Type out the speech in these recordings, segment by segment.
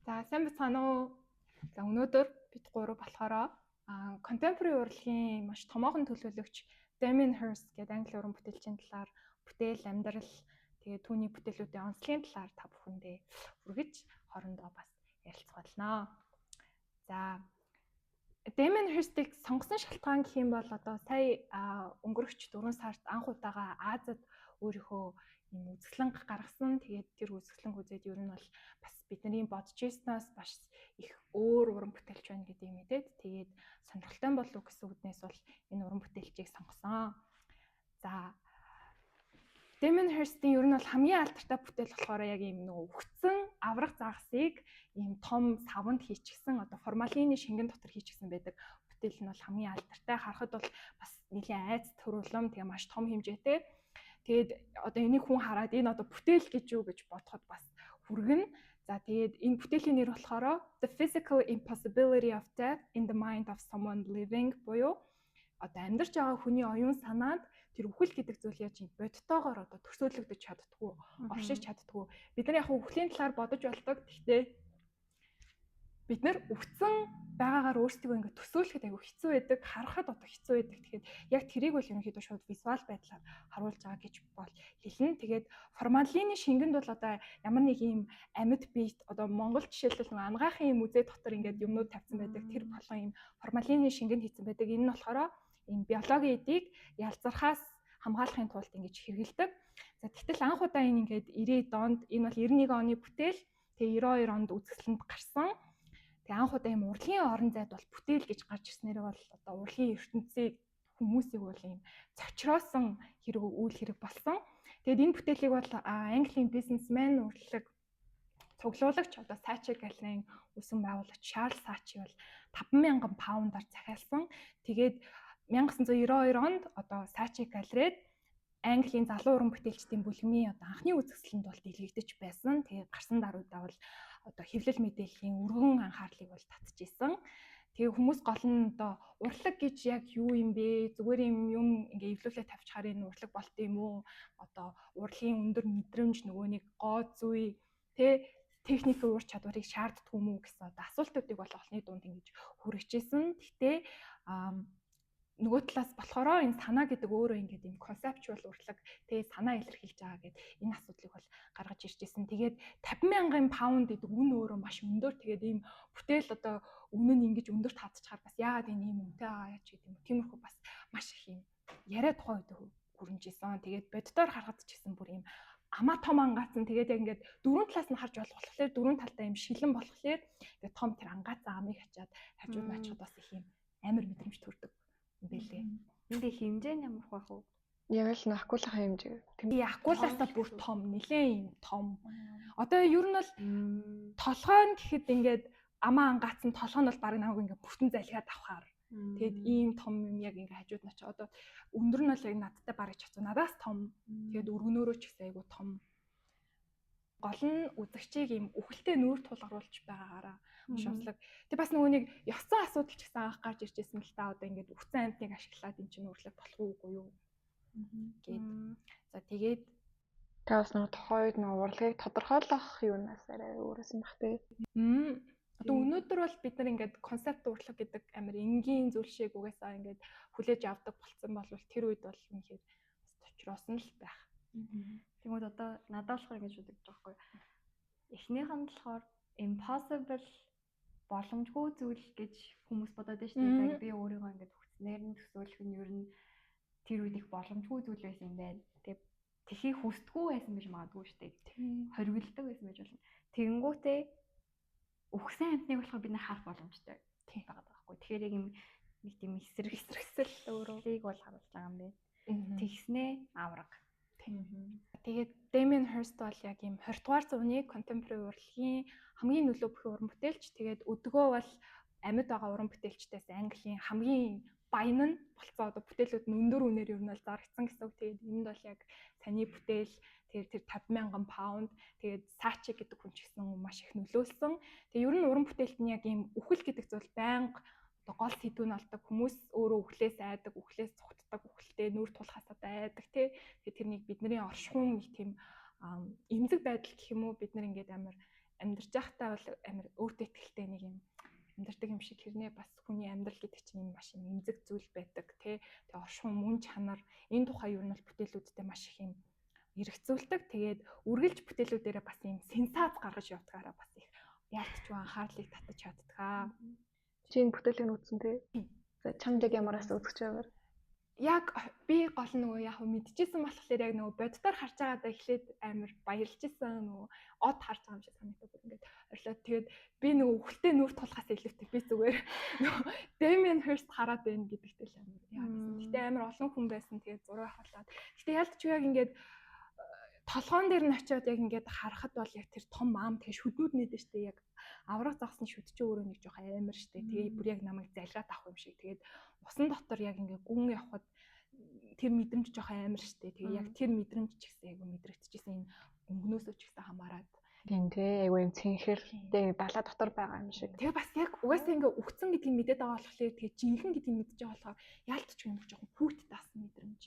За сайн бацгаана уу. За өнөөдөр бид гурав болохоор contemporary урлагийн маш томоохон төлөөлөгч Damien Hirst гэдэг англи уран бүтээлчийн талаар бүтээл, амьдрал, тэгээд түүний бүтээлүүдийн онцлогийн талаар та бүхэндээ хүргэж хоорондоо бас ярилцах болно. За Damien Hirst-ийг сонгосон шалтгаан гэх юм бол одоо сая өнгөрөгч 4 сард анх удаага Азад өөрийнхөө юм үзэсгэлэнг гаргасан. Тэгээд тэр үзэсгэлэнг үзээд ер нь бол бас бидний бодож ирснээс маш их өөр уран бүтээлч байна гэдгийг мэдээд тэгээд сонирхолтой болов гэсэн үднээс бол энэ уран бүтээлчийг сонгосон. За Damien Hirst-ийн ер нь бол хамгийн алдартай бүтээл болохоор яг ийм нөгөө өгцөн аврах загасыг ийм том савнд хийчихсэн одоо формалины шингэн дотор хийчихсэн байдаг бүтээл нь бол хамгийн алдартай. Харахад бол бас нэлийн айц төрөлм тэгээ маш том хэмжээтэй. Тэгээд одоо энийг хүн хараад энэ одоо бүтээл гэж юу гэж бодоход бас хүргэн. За тэгээд энэ бүтээлийн нэр болохоор The Physical Impossibility of Death in the Mind of Someone Living буюу одоо амьдарч байгаа хүний оюун санаанд тэр үхэл гэдэг зүйл яаж юм бодтойгоор одоо төсөөлөгдөж чаддгүй, оршиж чаддгүй. Бид нар яг үхлийн талаар бодож болдог. Гэхдээ бид нар үхсэн байгаагаар өөрсдөө ингэ төсөөлөхөд айгүй хэцүү байдаг, харахад одоо хэцүү байдаг. Тэгэхээр яг тэрийг бол ерөнхийдөө шууд визуал байдлаар харуулж байгаа гэж бол хэлнэ. Тэгээд формалины шингэнд бол одоо ямар нэг юм амьд биет одоо Монгол жишээлбэл нэг ангаахын юм музей дотор ингээд юмнууд тавьсан байдаг. Тэр болгон юм формалины шингэнд хийсэн байдаг. Энэ нь болохоор ийм биологийн эдийг ялзархаас хамгаалахын тулд ингэж хэрэгэлдэг. За тэгтэл анх удаа энэ ингээд 90-ад онд энэ бол 91 оны бүтээл. Тэгээ 92 онд үзэсгэлэнд гарсан. Тэгээ анх удаа юм урлагийн орон зайд бол бүтээл гэж гарч ирснээр бол одоо урлагийн ертөнцийг хүмүүсийг бол юм цочроосон хэрэг үйл хэрэг болсон. Тэгээд энэ бүтээлийг бол Английн бизнесмен урлаг цуглуулагч одоо Saatchi галерейн үүсгэн байгуулагч Charles Saatchi бол 5,000 паундаар захиалсан. Тэгээд 1992 онд одоо Saatchi галерейд Английн залуу уран бүтээлчдийн бүлгмийн одоо анхны үзэсгэлэнд бол дэлгэгдэж байсан. Тэгээд гарсан даруйдаа бол одоо хэвлэл мэдээллийн өргөн анхаарлыг бол татчихсан. Тэгээ хүмүүс гол нь одоо урлаг гэж яг юу юм бэ? Зүгээр юм ингээ эвлүүлээ тавьчихаар энэ урлаг болт юм уу? Одоо урлагийн өндөр мэдрэмж нөгөө нэг гоо зүй техникийн ур чадварыг шаарддаг юм уу гэсэн одоо асуултуудыг бол олонний дунд ингэж хүргэжсэн. Гэхдээ нөгөө талаас болохоор энэ санаа гэдэг өөрөө ингээд юм концептуал урлаг санаа илэрхийлж байгаа гэдэг энэ асуудлыг бол гаргаж ирж ирсэн. Тэгээд 50,000 паунд гэдэг үн өөрөө маш өндөр. Тэгээд ийм бүтээл одоо үнэ нь ингэж өндөр таацчихаар бас яагаад энэ ийм үнэтэй байгаа яач гэдэг юм. Тиймэрхүү бас маш их юм яриа тухай үед хүрнэж исэн. Тэгээд боддоор харахад ч гэсэн бүр ийм амаа том ангаацсан. Тэгээд яг ингээд дөрвөн талаас нь харж болохоор дөрвөн талдаа юм шилэн болохоор ингээд том тэр ангаацсан амыг хачаад хажууд нь очиход бас их юм амар мэдрэмж төрдөг юм бэлээ. Эндээ хэмжээ нь ямар байх вэ? Яг л акулахын хэмжээ. Тийм акулаасаа бүр том, нэлээд юм том. Одоо ер нь бол толгойн гэхэд ингээд амаа ангаацсан толгой нь бол баг намайг ингээд бүтэн залхиад авахаар. Тэгээд ийм том юм яг ингээд хажууд нь очиж одоо өндөр нь бол яг надтай бараг чацуу. Надаас том. Тэгээд өргөнөөрөө ч гэсэн айгу том. Гол нь үзэгчийг ийм үхэлтэй нүүр тулгаруулж байгаагаараа маш онцлог. Тэг бас нөгөө нэг ёсцон асуудал ч гэсэн анх гарч ирж байсан л та одоо ингээд үхсэн амьтныг ашиглаад эн чинь урлаг болох уугүй юу гэд. За тэгээд та бас нөгөө тохойд нөгөө урлагийг тодорхойлох юунаас арай өөрөөс нь бах тий. Одоо өнөөдөр бол бид нар ингээд концепт урлаг гэдэг амар энгийн зүйл шиг угаасаа ингээд хүлээж авдаг болцсон болвол тэр үед бол үнэхээр очроосон л байх. Тэгмээд одоо надад болохоор ингэж бодож байгаа байхгүй. Эхнийх нь болохоор impossible боломжгүй зүйл гэж хүмүүс бодоод байна шүү дээ. Яг би өөрийгөө ингэж хүснээр нь төсөөлөх нь ер нь тэр үед их боломжгүй зүйл байсан юм байна. Тэгээ тэхийг хүсдэггүй байсан гэж магадгүй шүү дээ. Хоригддаг байсан байж болно. Тэгэнгүүтээ үхсэн амьтныг болохоор бид нар харах боломжтой байгаа байхгүй. Тэгэхээр яг юм нэг тийм эсрэгсэл өөрөөлийг бол харуулж байгаа юм байна. Тэгснээ авраг. Тэгээд Damien Hirst бол яг ийм 20 дугаар зууны contemporary урлагийн хамгийн нөлөө бүхий уран бүтээлч. Тэгээд өдгөө бол амьд байгаа уран бүтээлчдээс Английн хамгийн баян нь болцоо одоо бүтээлүүд нь өндөр үнээр ер нь бол зарагдсан гэсэн үг. Тэгээд энд бол яг саний бүтээл тэгээд тэр 50,000 паунд тэгээд Saatchi гэдэг хүн ч гэсэн маш их нөлөөлсөн. Тэгээд ер нь уран бүтээлт нь яг ийм үхэл гэдэг зүйл байнга гол сэдвүүн болдог. Хүмүүс өөрөө үхлээс айдаг, үхлээс цугтдаг, үхэлтэй нүүр тулахаас айдаг тий. Тэгэхээр тэрнийг бидний оршихуун нэг тийм эмзэг байдал гэх юм уу бид нар ингээд амар амьдарч байхдаа бол амар өөртөө ихтэй нэг юм амьдардаг юм шиг хэрнээ бас хүний амьдрал гэдэг чинь юм маш юм эмзэг зүйл байдаг тий. Тэгээ оршин мөн чанар энэ тухай юу нь бол бүтээлүүдтэй маш их юм эргэцүүлдэг. Тэгээд үргэлж бүтээлүүдээрээ бас юм сенсац гаргаж явдгаараа бас их яалтч анхаарлыг татаж чаддгаа. Чи энэ бүтээлийг үзсэн тий. За чамд яг ямараас үзэж байгаар. Яг би гол нөгөө яг мэдчихсэн болохоор яг нөгөө боддоор харж байгаадаа эхлээд амар баярлж исэн нөгөө од харж байгаа юм шиг санагдаад бүр ингээд орлоо. Тэгээд би нөгөө хөлтэй нүр тулахаас илүүтэй би зүгээр нөгөө Damien Hirst хараад байна гэдэгтэй л амар яа. Гэтэ амар олон хүн байсан. Тэгээд зураг авахлаад. Гэтэ ялч яг ингээд толгоон дээр нь очиод яг ингээд харахад бол яг тэр том аам тэгээ шүднүүд нэдэж штэ яг авраг загсны шүд чи өөрөө нэг жоох амар штэ. Тэгээ бүр яг намайг залгаад авах юм шиг. Тэгээд усан дотор яг ингээд гүн явхад тэр мэдрэмж жоох амар штэ. Тэгээ яг тэр мэдрэмж ч гэсэн яг мэдрэгдчихсэн энэ өнгнөөсөө ч гэсэн хамаарад. Тийм тий айгүй юм цэнхэртэй далаа дотор байгаа юм шиг. Тэгээ бас яг угаасаа ингээд үхсэн гэдгийг мэдээд байгаа болохоор тэгээ жинхэнэ гэдгийг мэдчихэж байгаа болохоор яалтч юм жоохон хүүт таасан мэдрэмж.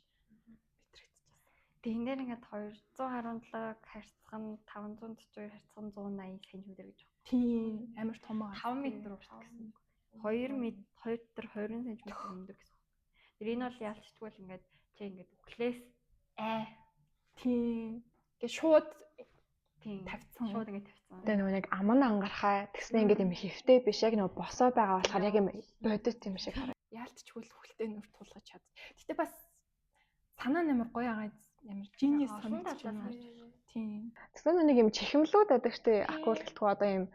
Тэгээ энэ ингээд 217 харьцан 542 харьцан 180 см гэж байна. Тийм амар том байгаа. 5 м урт гэсэн. 2 м 2 дээр 20 см өндөр гэсэн. Тэр энэ бол ялцчгүй л ингээд чи ингээд үхлээс тийм. Ингээ шууд тийм тавьсан. Шууд ингээд тавьсан. Тэгээ нөгөө нэг аман ангархаа тэгснэ ингээд юм хэвтэй биш яг нөгөө босоо байгаа болохоор яг юм бодит юм шиг хараа. Яалтчгүй л хөлтэй нүр тулгаж чад. Гэтэ бас санаа нэмэр гоё агаад ямар genius санагдаж байна. Тийм. Тэгсэн нэг юм чихэмлүүд байдаг штэ акулгтгүй одоо юм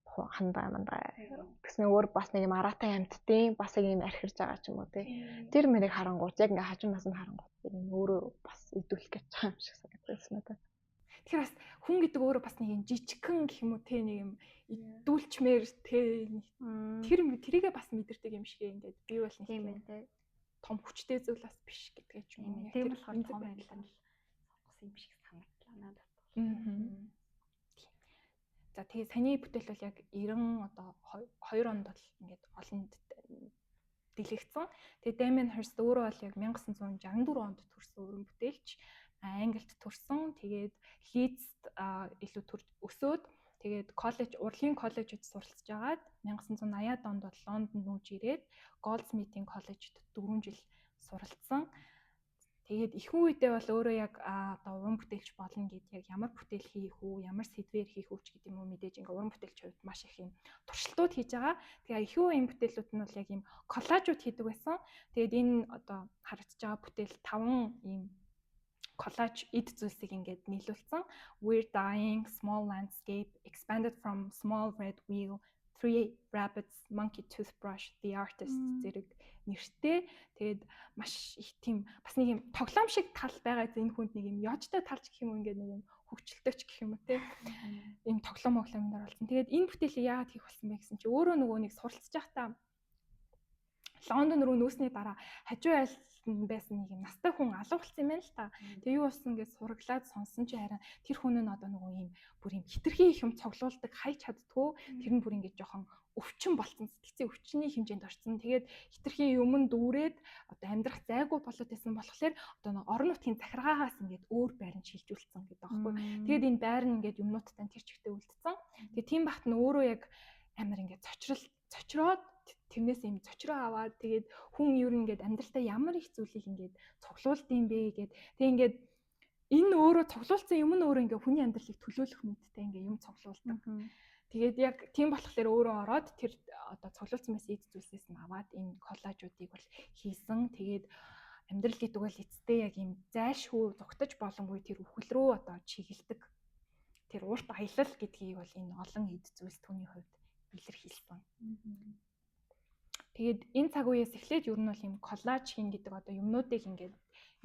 хандаа мандаа. Тэгснэ өөр бас нэг юм араатай амттیں۔ Бас яг юм архирж байгаа ч юм уу тий. Тэр мэрийг харангуут яг ингээ хажуунаас нь харангуут юм өөрөө бас идүүлэх гэж байгаа юм шиг санагдсан надад. Тэгэхээр бас хүн гэдэг өөрөө бас нэг юм жижигхэн гэх юм уу те нэг юм идүүлчмээр те тэрийгээ бас мэдэрдэг юм шиг ингээд би бол нэг тийм байх те том хүчтэй зүйл бас биш гэдгээ ч юм уу. Тийм болохоор том байлаа л сонгосон юм шиг санагдлаа надад. За тэгээ саний бүтээл бол яг 90 одоо 2 онд бол ингээд олонд дэлгэцсэн. Тэгээ Damien Hirst өөрөө бол яг 1964 онд төрсэн өрн бүтээлч. Англид төрсэн. Тэгээд Leeds-д илүү өсөөд тэгээд урлагийн коллежид суралцж агаад 1980-ад онд бол Лондонд нүүж ирээд Goldsmiths коллежид 4 жил суралцсан. Тэгээд ихэнх үедээ бол өөрөө яг одоо уран бүтээлч болно гэд яг ямар бүтээл хийх үү, ямар сэдвээр хийх үү гэдэг юм уу мэдээж ингээ уран бүтээлч хувьд маш их юм туршилтууд хийж байгаа. Тэгээ ихэнх юм бүтээлүүд нь бол яг юм коллажууд хийдэг байсан. Тэгээд энэ одоо харагдаж байгаа бүтээл 5 ийм collage эд зүйлсийг ингээд нийлүүлсэн. We're Dying, Small Landscape, Expanded from Small Red Wheel, Three Rabbits, Monkey Toothbrush, The Artist зэрэг нэртэй. Тэгээд маш их тийм бас нэг юм тоглоом шиг тал байгаа энэ хүнд нэг юм ёжтой талч гэх юм ингээд нэг юм хөвчлөлтөч гэх юм уу те. Ийм тоглоом дээр болсон. Тэгээд энэ бүтээлийг яагаад хийх болсон бэ гэсэн чи өөрөө нөгөө нэг суралцж байхдаа Лондон руу нөөсний дараа хажуу айл байсан нэг юм настай хүн алуулсан юм байна л та. Тэгээ юу болсон гэж сураглаад сонсон чи харин тэр хүн нь одоо нөгөө юм бүр юм хитрхи их юм цоглуулдаг хайч чаддгүй. Тэр нь бүр ингэж жоохон өвчин болцсон. Сэтгцийн өвчний хэмжээнд орсон. Тэгээд хитрхи юмн дүүрээд одоо амьдрах зайгүй болоод байсан болохоор одоо нэг орон нутгийн захиргаагаас ингээд өөр байранд шилжүүлсэн гэдэг аахгүй. Тэгээд энэ байр нь ингээд юмнуудтай тэр чигтээ үлдсэн. Тэгээд тийм бахт нь өөрөө яг амар ингээд цочроод тэрнээс юм цочроо аваад тэгээд хүн ер нь ингээд амьдралтаа ямар их зүйлийг ингээд цуглуулд юм бэ гэд тэг ингээд энэ өөрөө цуглуулсан юм нь өөрөө ингээд хүний амьдралыг төлөөлөх мэдтэй ингээд юм цуглуулдаг. Тэгээд яг тийм болохоор өөрөө ороод тэр одоо цуглуулсан мэс эд зүйлсээс нь аваад энэ коллажуудыг бол хийсэн. Тэгээд амьдрал гэдэг бол эцтэй яг юм зайлшгүй зугтаж боломгүй тэр үхэл рүү одоо чиглэдэг. Тэр урт аялал гэдгийг бол энэ олон эд зүйлс түүний хувьд илэрхийлсэн. Тэгээд энэ цаг үеэс эхлээд ер нь бол юм коллаж хийн гэдэг одоо юмнуудыг ингээд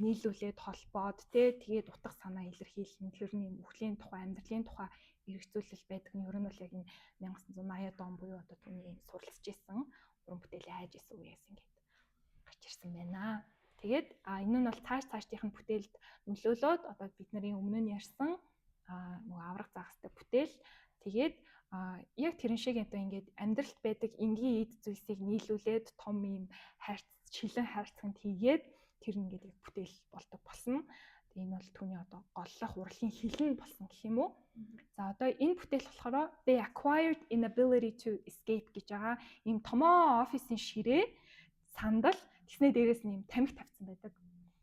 нийлүүлээд холбоод тэгээд утга санаа илэрхийлэн тэр нь юм үхлийн тухай амьдралын тухай эргэцүүлэл байдаг нь ер нь бол яг энэ 1980-ад он буюу одоо түүний суралцж исэн уран бүтээлийн хайж исэн үеэс ингээд гарч ирсэн байна. Тэгээд энэ нь бол цаашдынх нь бүтээлд нөлөөлөөд одоо бид нарын өмнө нь ярьсан нөгөө аврах загастай бүтээл тэгээд яг тэрэн шиг одоо ингээд амьдралд байдаг энгийн эд зүйлсийг нийлүүлээд том юм шилэн хайрцагт хийгээд тэр ингээд яг бүтээл болдог болсон. Тэгээ энэ бол түүний одоо голлох урлагийн хилэн болсон гэх юм уу. За одоо энэ бүтээл болохоор they acquired inability to escape гэж байгаа. Ийм томоо офисын ширээ сандал тэгснэ дээрээс нь ийм тамхи тавьсан байдаг.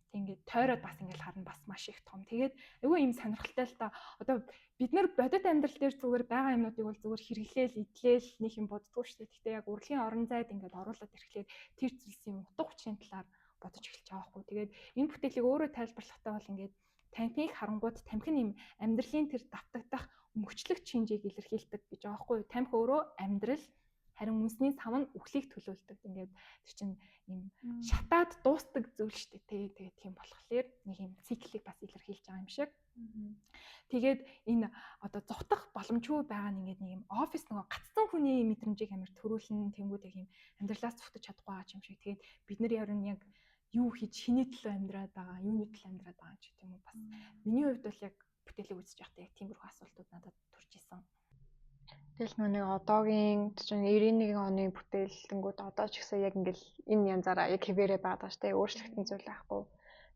Тэг ингээд тойроод бас ингээд харна бас маш их том. Тэгээд айгүй ийм сонирхолтой л та. Одоо бид нар бодит амьдрал дээр зүгээр байгаа юмнуудыг бол зүгээр хэрэглээл, идлээл нэг юм боддгоо шүү дээ. Гэхдээ яг урлагийн орон зайд ингээд оруулаад ирэхлээр тэр зүйлсийн утга учирын талаар бодож эхэлж байгаа байхгүй. Тэгээд энэ бүтээлийг өөрөө тайлбарлахдаа бол ингээд танхимыг харангууд тамхи нь юм амьдралын тэр давтагдах мөчлөг шинжийг илэрхийлдэг гэж байгаа байхгүй. Тамхи өөрөө амьдрал харин үнсний сав нь үхлийг төлөөлдөг. Ингээд тэр чинь юм шатаад дуустдаг зүйл шүү дээ. Тэгээд тийм болохоор нэг юм циклийг бас илэрхийлж байгаа юм шиг. Тэгээд энэ одоо зогтох боломжгүй байгаа нь ингээд нэг юм офис нөгөө гацсан хүний мэдрэмжийг амар төрүүлэн тэнгууд яг юм амьдралаас зүгтэж чадахгүй байгаа юм шиг. Тэгээд бид нар ярин яг юу хийж шиний төлөө амьдраад байгаа, юуны төлөө амьдраад байгаа ч гэдэм үү бас миний хувьд бол яг бүтээлийг үзэж байхдаа яг тиймэрхүү асуултууд надад төрж исэн. Тэгэл нэг одоогийн 91 оны бүтээлэнгүүд одоо ч гэсэн яг ингээл энэ янзаараа яг хэвээрээ байгаа шүү дээ. Өөрчлөгдсөн зүйл байхгүй.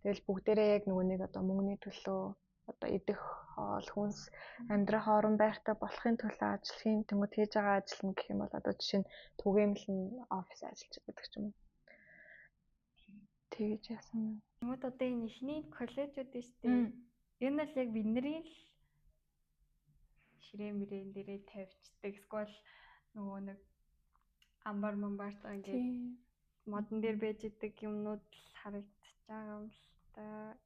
Тэгэл бүгдээрээ яг нөгөө нэг одоо мөнгөний төлөө одоо идэх хоол хүнс амьдрах орон байртай болохын төлөө ажиллахын тэнгууд хийж байгаа ажил нь гэх юм бол одоо жишээ нь түгээмэл нь офис ажиллаж байдаг ч юм уу. Тэгэж яасан. Тэгмүүд одоо энэ ихний коллежууд шүү дээ. Энэ бол яг бидний л ширээ мөрэн дээрээ тавьчихдаг. Эсвэл нөгөө нэг амбар мамбартаа ингээд модон дээр байж идэг юмнууд харагдаж байгаа юм л та.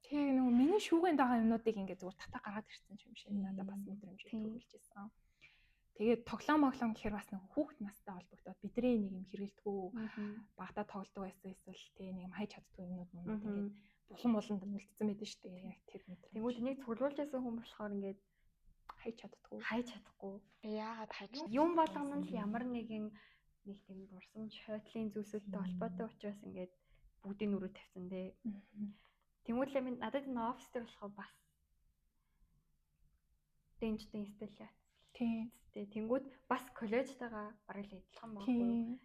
Тэг нөгөө миний шүүгэнд байгаа юмнуудыг ингээд зүгээр татаа гаргаад ирсэн юм шиг надад бас мэдрэмж төрүүлж ирсэн. Тэгээд тоглоом гэхээр бас нэг хүүхэд настай холбогдоод бидний нэг юм хэрэгэлдэггүй багтаа тоглодог байсан эсвэл тэг нэг юм хайж чаддгүй юмнууд ингээд булан үлдсэн байдаг шүү дээ. Яг тэр мэдрэмж. Тэгвэл энийг цуглуулж байсан хүн болохоор ингээд хайж чадахгүй. Яагаад хайж юм болгоно нь ямар нэгэн нэг тийм дурсамж хойтлын зүйлсүүдтэй холбоотой учраас ингээд бүгдийг нүрээ тавьсан дээ. Тэгмүүлээ минь надад энэ офис дээр болохоо бас дэнжтэй инсталляц. Тийм. Тэнгүүд бас коллежтойгоо бараг л адилхан байхгүй.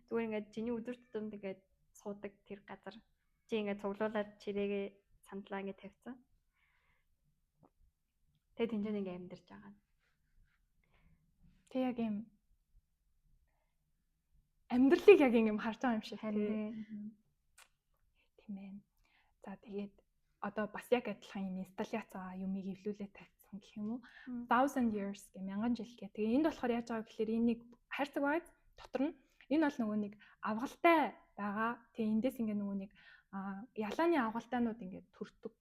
Зүгээр ингээд чиний өдөр тутамд ингээд суудаг тэр газар чи ингээд цуглуулад чирээгээ сандлаа ингээд тавьсан. Тэгээд тэнцэн ингээд амьдарч байгаа. Тэг яг юм амьдралыг яг юм харж байгаа юм шиг тийм ээ. За тэгээд одоо бас яг адилхан юм инсталляц юмыг эвлүүлээд тавьсан гэх юм уу 1000 years гэх 1000 жил гэх. Тэгээ энд болохоор яаж байгаа гэхээр энийг хайрцаг байд дотор нь энэ бол нөгөө нэг авгалтай байгаа. Тэгээ эндээс ингээ нөгөө нэг ялааны авгалтайнууд ингээ төрдөг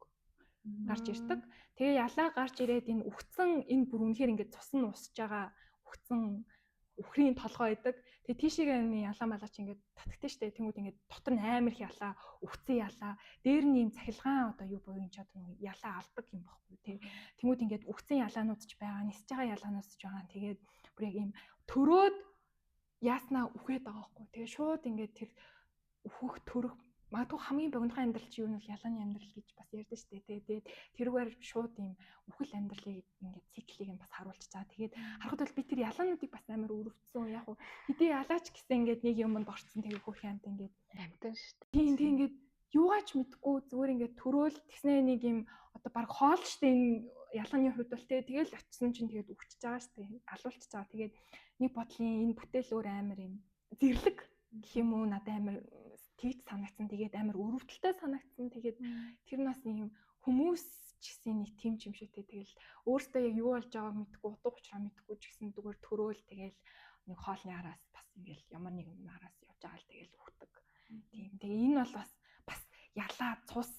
гарч ирдэг. Тэгээ ялаа гарч ирээд энэ үхсэн энэ бүр үнэхээр ингээ цус нь усж байгаа үхсэн үхрийн толгой байдаг. Тэгээ тийшээгээ ялаа малаач ингээд татгтээ штэ. Тэнгүүд ингээд дотор нь амар их ялаа, үхсэн ялаа, дээр нь юм цахилгаан одоо юу боё энэ ч одоо ялаа алдаг юм баггүй тий. Тэнгүүд ингээд үхсэн ялаанууд ч байгаа, нисэж байгаа ялаанууд ч байгаа. Тэгээд бүр яг юм төрөөд яаснаа үхээд байгаа байхгүй. Тэгээ шууд ингээд тэр үхэх төрөх магадгүй хамгийн богинохон амьдрал чи юу нь бол ялааны амьдрал гэж бас ярьдэн штэ. Тэгээд тэрүүгээр шууд юм үхэл амьдралыг ингээд циклийг бас харуулж байгаа. Тэгээд харахад бол би тэр ялаануудыг бас амар өрөвдсөн. Яг хуу хэдий ялаач гэсэн ингээд нэг юмд орцсон тэгээд хөх юмт ингээд амтан штэ. Тийм ингээд юугаач мэдгүй зүгээр ингээд төрөөл тэгснэ нэг юм одоо баг хоол штэ энэ ялааны хувьд бол тэгэл очисон чинь тэгээд үхчихэж байгаа штэ. Алуулчихж байгаа. Тэгээд нэг бодлын энэ бүтээл өөр амар юм зэрлэг гэх юм уу надад амар тэгж санагдсан. Тэгээд амар өрөвдөлтэй санагдсан. Тэгээд тэр нь бас юм хүмүүс ч гэсэн нэг тийм юм шигтэй. Тэгэл өөртөө яг юу болж байгааг мэдгүй, утга учраа мэдгүй ч гэсэн зүгээр төрөөл тэгэл нэг хоолны араас бас ингээл ямар нэг юм араас явж байгаа л тэгэл үхдэг. Тийм. Тэгээ энэ бол бас ялаа цус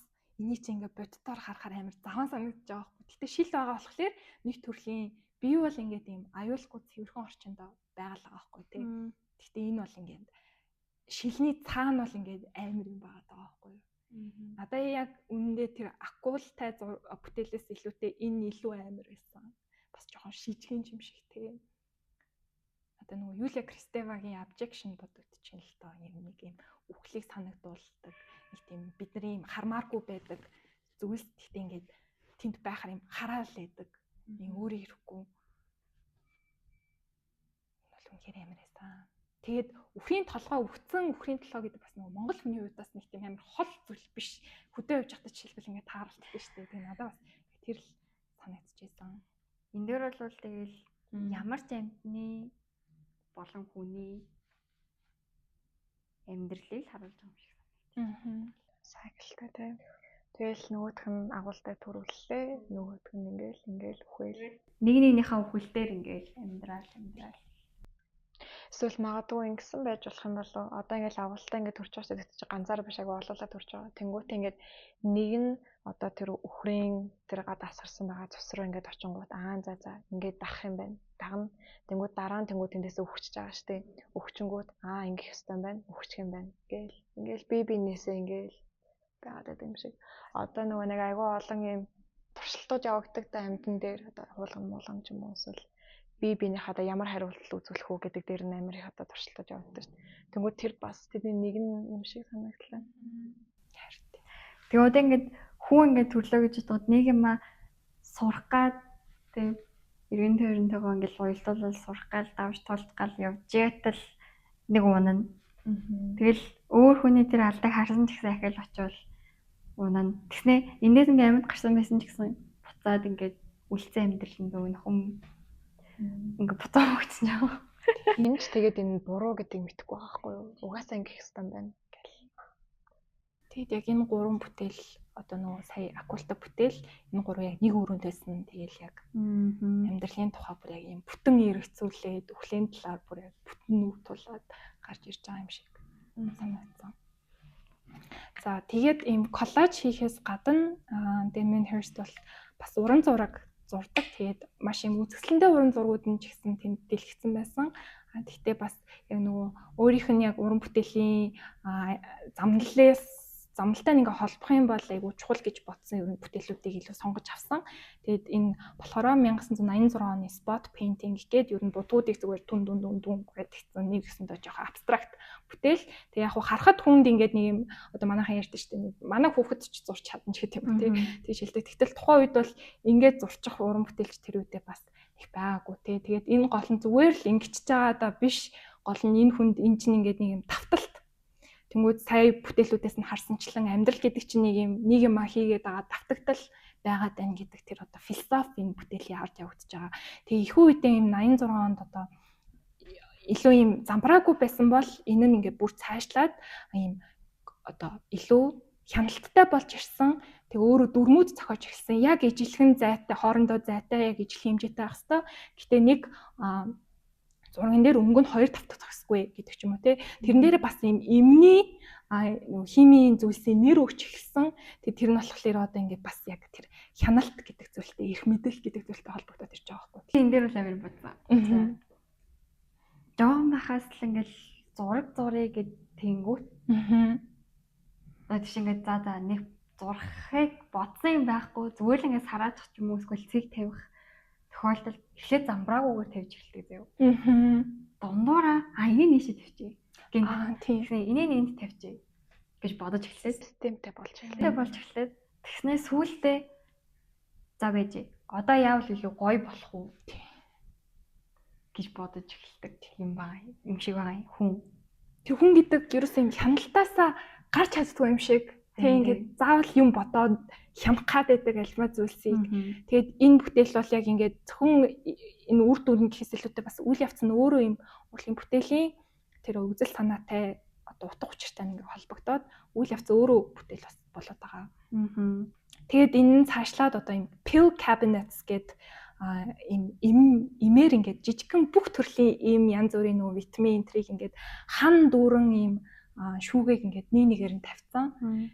энийг чи ингээд боддоор харахаар амар заван санагдаж байгаа байхгүй. Гэтэ шил байгаа болохоор нэг төрлийн бие бол ингээд юм аюулгүй цэвэрхэн орчинд байгаа л байгаа байхгүй тий. Гэтэ энэ бол ингээд шилний цаана бол ингээд амар юм байгаа даа байхгүй юу. Надаа яг үнэндээ тэр акултай бүтээлээс илүүтэй энэ илүү амар байсан. Бас жоохон шижгэн юм шиг тий. Одоо нөгөө Юлия Кристевагийн objection бодогдчихээн л доо юм нэг юм үхлийг санагдуулдаг нэг тийм бидний юм хармааргүй байдаг зүйлс гэхдээ ингээд тэнд байхаар юм хараал байдаг. Ийм өөрөө ирэхгүй. Энэ бол үнэхээр амар байсан. Тэгээд үхрийн толгой өвцөн үхрийн толгой гэдэг бас нөгөө монгол хүний хувьд бас нэг тийм амар хол зүйл биш. Хөдөө явж байхдаа жишээлбэл ингээд тааралддаг шүү дээ. Тэгээ надад бас тэр л санагдчихсан. Энд дээр бол тэгэл ямар ч амьтны болон хүний амьдралыг харуулж байгаа юм шиг санагдав. Сайклтай тийм. Тэгэл нөгөөх нь агуултай төрүүллээ. Нөгөөх нь ингээл үхэл. Нэгнийхээ үхэлдээр ингээл амьдрал. Эсвэл магадгүй ингэсэн байж болох юм болов. Одоо ингээл агуултай ингээд төрж байгаа гэдэг чинь ганцаараа биш агай олоолаа төрж байгаа. Тэнгүүтээ ингээд нэг нь одоо тэр үхрийн тэр гад асарсан байгаа цус руу ингээд очингууд за ингээд дарах юм байна. Дагна. Тэнгүүд дараа нь тэндээсээ үхчихэж байгаа штэ. Үхчингүүд ингэх ёстой юм байна. Үхчих юм байна. Ингээл биенээсээ ингээл байгаад юм шиг. Одоо нөгөө нэг айгүй олон юм туршилтууд явагддаг та амьтан дээр одоо хуулган ч юм уу эсвэл биенийхээ одоо ямар хариулт үзүүлэх үү гэдэг дээр нь амар их одоо туршилтууд явагддаг шүү дээ. Тэнгүүд тэр бас тэрний нэг юм шиг санагдлаа. Тэгээ одоо ингээд хүн ингээд төрлөө гэж бодоход нэг юм сурах гад тэг эргэн тойронтойгоо ингээд уялдуулал сурах гал давж тулж гал явж ятал нэг унана. Тэгэл өөр хүний тэр алдааг харсан ч гэсэн ахиал очивол унана. Тэгснэ энэс ингээд амьд гарсан байсан ч гэсэн буцаад ингээд үлцэн амьдралын дөө нөхөн ингээд буцаа өгсөн юм. Энэ ч тэгээд энэ буруу гэдгийг мэдэхгүй байгаа байхгүй юу? Угаасаа ингэх ёстой юм байна гэл. Тэгэд яг энэ гурван бүтээл одоо нөгөө сая акулта бүтээл энэ гурав яг нэг өрөөндөөс нь тэгэл яг амьдралын тухай бүр яг юм бүтэн эргэцүүлээд өхлийн талаар бүр яг бүтэн нүг тулаад гарч ирж байгаа юм шиг санагдсан. За тэгээд ийм коллаж хийхээс гадна Damien Hirst бол бас уран зураг зурдаг. Тэгээд маш юм үзэсгэлэнтэй уран зургууд нь ч гэсэн тэнд дэлгэцсэн байсан. Гэхдээ бас яг нөгөө өөрийнх нь яг уран бүтээлийн замналтай ингээ холбох юм бол айгу чухал гэж бодсон ер нь бүтээлүүдийг илүү сонгож авсан. Тэгээд энэ болохоор 1986 оны spot painting гэдэг ер нь будгуудыг зүгээр түн гэдгийгсэн нэг гэсэндээ жоохон абстракт бүтээл. Тэг яг харахад хүнд ингээд нэг юм одоо манайхан ярьдаг шүү дээ. Манай хүүхэд ч зурч чадна ч гэдэг юм тий. Тэг шилдэг. Тэгтэл тухайн үед бол ингээд зурчих уран бүтээлч тэр үедээ бас их байгаагүй тий. Тэгээд энэ гол нь зүгээр л ингэчихэж байгаа даа биш. Гол нь энэ хүнд энэ чинь ингээд нэг юм тавталт. Тэнгүүд сая бүтээлүүдээс нь харсанчлан амьдрал гэдэг чинь нэг юм хийгээд байгаа давтагдал байгаад байна гэдэг тэр одоо философийн бүтээлийн харж явагдаж байгаа. Тэгээ их үедээ юм 86 онд одоо илүү юм замбраагүй байсан бол энэ нь ингээд бүр цаашлаад юм одоо илүү хяналттай болж ирсэн. Тэг өөрөө дүрмүүд зохиож эхэлсэн. Яг ижилхэн зайтай хоорондоо зайтай яг ижил хэмжээтэй байх хэвээр. Гэтэ нэг зурган дээр өнгө нь 2 тавтах зогсгүй гэдэг ч юм уу те. Тэрэн дээр бас юм эмний химийн зүйлсийн нэр өгч эхэлсэн. Тэр нь болохоор одоо ингээд бас яг тэр хяналт гэдэг зүйлтэй эрх мэдэл гэдэг зүйлтэй холбогдоод ирж байгаа байхгүй. Энэ дээр бол амар бодсон. Жоон бахаас л ингээд зураг гэд тэнгүүт. Одоо тийш ингээд за нэг зурхыг бодсон юм байхгүй. Зүгээр л ингээд сараачих ч юм уу эсвэл цэг тавих тохиолдолд эхлээд замбраагүйгээр тавьж эхэлдэг заяа. Дундуураа энэ нийшээ тавьчих. Тийм. Энийг энд тавьчих гэж бодож эхэлсэн. Системтэй болж эхэллээ. Тэгснээ сүүлдээ за байж. Одоо яавал илүү гоё болох уу гэж бодож эхэлдэг юм байна. Юм шиг байгаа хүн. Тэр хүн гэдэг ерөөсөө юм хяналтаасаа гарч чаддгүй юм шиг. Тэг ингээд заавал юм бодоод хямх гад байдаг альва зүйлсийг. Тэгээд энэ бүтээл бол яг ингээд зөвхөн энэ үр дүн гэхээс илүүтэй бас үйл явц нь өөрөө юм урлагийн бүтээлийн тэр үзэл санаатай одоо утга учиртай ингээд холбогдоод үйл явц өөрөө бүтээл бас болоод байгаа. Тэгээд энэ нь цаашлаад одоо юм pill cabinets гэдэг имээр ингээд жижигхэн бүх төрлийн ийм янз бүрийн нөгөө витамин энтриг ингээд хан дүүрэн ийм шүүгийг ингээд нэгээр нь тавьсан.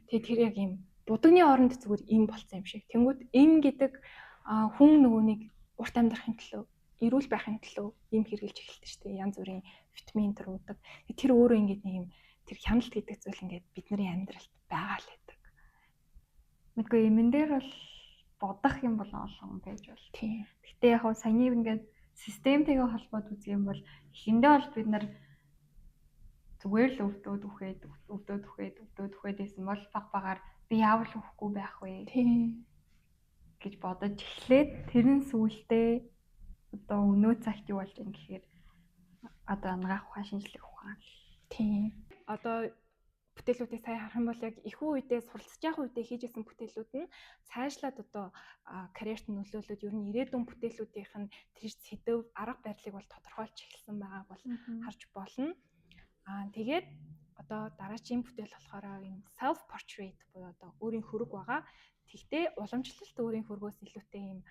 Тэгээд тэр яг ийм будагны оронд зүгээр им болсон юм шиг. Тэнгүүд им гэдэг хүн нөгөө нэг урт амьдрахын төлөө, эрүүл байхын төлөө им хэрэгжилж эхэлдэг шүү дээ. Янз бүрийн витамин төрүүдэг. Тэр өөрөө ингээд нэг юм тэр хяналт гэдэг зүйл ингээд бидний амьдралд байгаа л байдаг. Мэдгүй имэн дээр бол бодох юм бол олон байж бол. Тийм. Гэтэ яг саяны ингээд системтэйгээ холбоод үзэх юм бол эхэндээ бол бид нар зүгээр л өвдөөд үхээд байсан бол багаар би яавал үхэхгүй байх вэ? Тийм. гэж бодож эхлээд тэрэн сүултээ одоо өнөө цагт юу болж байгаа гэхээр одоо ангаах ухаан, шинжлэх ухаан. Тийм. Одоо бүтээлүүдийг сайн харах юм бол яг ихүү үедээ суралцж явах үедээ хийжсэн бүтээлүүд нь цаашлаад одоо карьерт нөлөөлөд ер нь ирээдүйн бүтээлүүдийнх нь тэр сэдв арга барилыг бол тодорхойлж эхэлсэн байгааг бол харж болно. Тэгээд одоо дараагийн бүтээл болохоор энэ self portrait буюу одоо өөрийн хөрөг байгаа. Тэгтээ уламжлалт өөрийн хөргөөс илүүтэй юм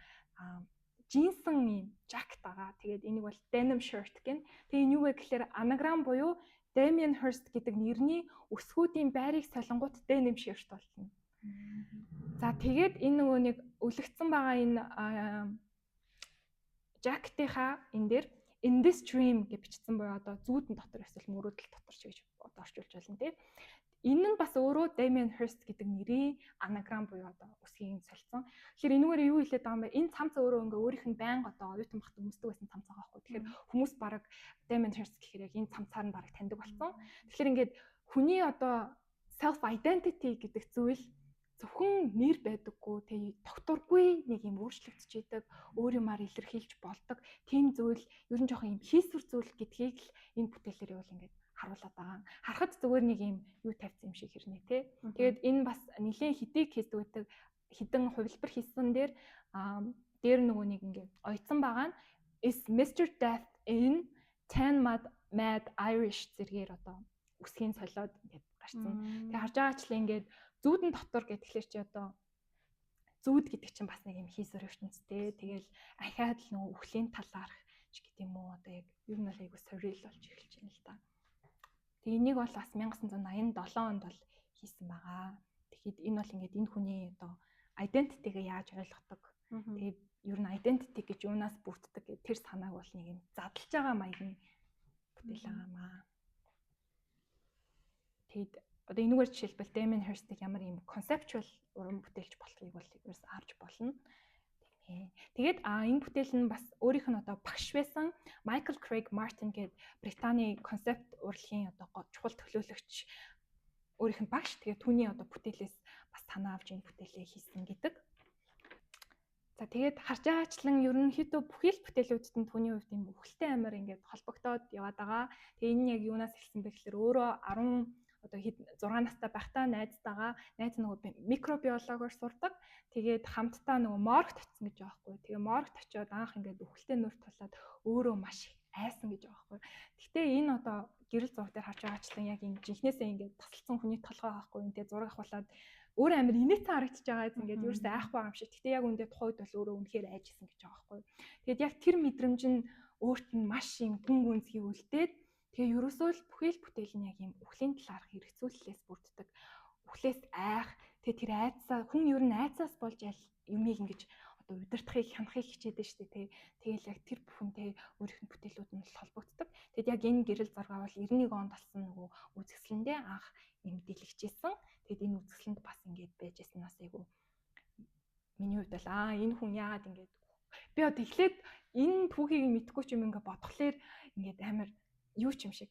жинсэн юм жакет байгаа. Тэгээд энийг бол denim shirt гэнэ. Тэгээ энэ юу вэ гэхээр анаграм буюу Damien Hirst гэдэг нэрний өсгүүдийн байрыг солонгууд denim shirt болно. За тэгээд энэ нөгөө нэг өлөгдсөн байгаа энэ жакетийнхаа энэ дээр in this dream гэж бичсэн буюу одоо зүүдэн дотор эсвэл мөрөөдөл дотор ч гэж одоо орчуулж байна тийм. Энэ нь бас өөрөө Damien Hirst гэдэг нэрийн анаграм буюу одоо үсгийг солилцсон. Тэгэхээр энэгээр юу хэлээд байгаа юм бэ? Энэ цамц өөрөө ингээ өөрийнх нь байнга одоо оюутан багт өмсдөг байсан цамц байгаа байхгүй. Тэгэхээр хүмүүс бараг Damien Hirst гэхээр яг энэ цамцаар нь бараг таньдаг болсон. Тэгэхээр ингээд хүний одоо self identity гэдэг зүйл зөвхөн нэр байдаггүй, тэгээ тогтворгүй нэг юм өөрчлөгдөж идэг, өөр юмар илэрхийлж болдог. Тийм зүйл ер нь жоохон юм хийсвэр зүйл гэдгийг л энэ бүтээлээр бол ингээд харуулдаг байгаа. Харахад зүгээр нэг юм юу тавьсан юм шиг хэрнээ тий. Тэгээд энэ бас нэлээд хэдийг хийдэг байдаг. Хідэн хувилбар хийсэн дээр нөгөө нэг ингээд ойцсон байгаа нь is Mr. Death in 10 Mad Irish зэргээр одоо үсгийн солиод ингээд гарсан. Тэгээ харж байгаачлаа ингээд зүүдэн дотор гэхэлэр чи одоо зүүд гэдэг чинь бас нэг юм хийсвэр ертөнцтэй. Тэгэл ахаад л нөгөө үхлийн талаарх ч гэдэг юм уу одоо яг ер нь бол айгу surreal болж эхэлж байна л да. Тэгээ энийг бол бас 1987 онд бол хийсэн байгаа. Тэгэхэд энэ бол ингээд энэ хүний одоо identity-г яаж ойлгодог. Тэгээд ер нь identity гэж юунаас бүрддэг гэх тэр санааг бол нэг юм задлж байгаа маягийн бүтээл байгаамаа. Тэгээд одоо энэгээр жишээлбэл Damien Hirst-ийг ямар юм conceptual уран бүтээлч болохыг бол ерөөс харж болно. Тэгээд энэ бүтээл нь бас өөрийнх нь одоо багш байсан Michael Craig Martin гэдэг Британий концепт урлагийн одоо чухал төлөөлөгч өөрийнх нь багш. Тэгээд түүний одоо бүтээлээс бас санаа авч энэ бүтээлээ хийсэн гэдэг. За тэгээд харж байгаачлан ерөнхийдөө бүхий л бүтээлүүдэд нь түүний хувьд юм өвхөлтэй амар ингээд холбогдоод яваад байгаа. Тэгээд энэ нь яг юунаас эхэлсэн бэ гэхээр өөрөө 6 настай байхдаа найзтайгаа найз нөгөө микробиологоор сурдаг. Тэгээд хамтдаа нөгөө моргт очсон гэж байгаа байхгүй. Тэгээ моргт очиод анх ингээд үхэлтэй нүрт тулаад өөрөө маш айсан гэж байгаа байхгүй. Гэхдээ энэ одоо гэрэл зураг дээр харж байгаачлан яг энэ жинхнээсээ ингээд тасалсан хүний толгой байхгүй. Тэгээ зураг авахлаад өөр амар инээдсэн харагдаж байгаа юм ингээд ерөөсөө айхгүй юм шиг. Гэхдээ яг үндэ тухайд бол өөрөө үнэхээр айжсэн гэж байгаа байхгүй. Тэгээд яг тэр мэдрэмж нь өөрт нь маш юм гүн гүнзгий үлдээд тэгээ ерөөсөө л бүхий л бүтээл нь яг юм үхлийн талаарх хэрэгцүүлэлээс бүрддэг. Үхлээс айх, тэгээ тэр айцаа хүн ер нь айцаас болж юмыг ингэж одоо удирдахыг хянахыг хичээдэг шүү дээ. Тэгээл яг тэр бүхэнтэй өөрийнх нь бүтээлүүд нь холбогддог. Тэгэд яг энэ гэрэл зургаа бол 91 онд болсон нөгөө үзэсгэлэндээ анх юм дэлгэжсэн. Тэгэд энэ үзэсгэлэнд бас ингэж байжсэн нас айгу. Миний хувьд бол энэ хүн яагаад ингэж би одоо эхлээд энэ түүхийг мэдхгүй ч юм ингээ бодглохлоор ингээд амар юу ч юм шиг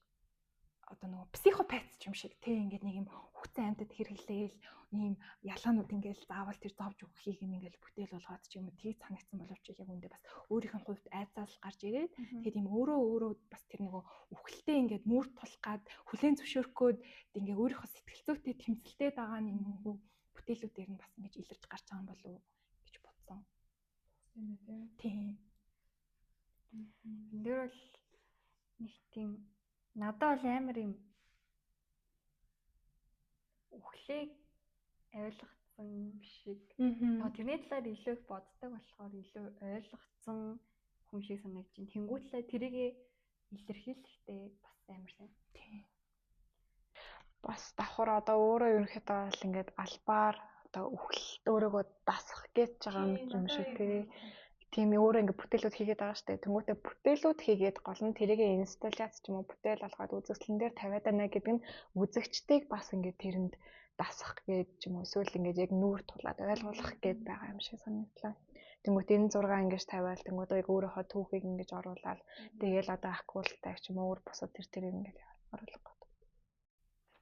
одоо нөгөө психопат ч юм шиг тийм ингээд нэг юм хүчтэй амьтад хэрэглээл ийм ялгаанууд ингээд заавал тэр зовж өгөхийг ингээд бүтээл болгоод ч юм уу тийг санагдсан боловч яг үндэ бас өөрийнх нь хувьд айцаас гарч ирээд тэгээд ийм өөрөө бас тэр нөгөө үхэлтэй ингээд нүур тулах гад хүлэн зөвшөөрөхгүйд ингээд өөрийнхөө сэтгэл зүйтэй тэмцэлтэй байгаа нэг бүтээлүүдээр нь бас ингэж илэрч гарч байгаа юм болов уу гэж бодсон. Тийм. Эндээр бол нэг тийм надад бол амар юм үхлийг ойлгоцсон шиг. Тэрний талаар илүү их боддог болохоор илүү ойлгоцсон хүн шиг санагдаж байна. Тэнгүүтлээ тэрийг илэрхийлэхдээ бас амар сайн. Тийм. Бас давхар одоо өөрөө ерөнхийдөө бол ингээд албаар одоо үхэл өөрийгөө дасгах гэж байгаа юм шиг тийм өөрөө ингээд бүтээлүүд хийгээд байгаа шүү дээ. Тэнгүүтээ бүтээлүүд хийгээд гол нь тэрийг инсталляц ч юм уу бүтээл болгоод үзэсгэлэн дээр тавиад байна гэдэг нь үзэгчдийг бас ингээд тэрэнд дасгах гэж ч юм уу эсвэл ингээд яг нүүр тулаад ойлгуулах гээд байгаа юм шиг санагдлаа. Тэнгүүт энэ зураг ингэж тавиал тэнгүүд яг өөрийнхөө түүхийг ингэж оруулаад тэгээл одоо акултай ч юм уу өөр бусад тэр ингэж оруулах гэдэг.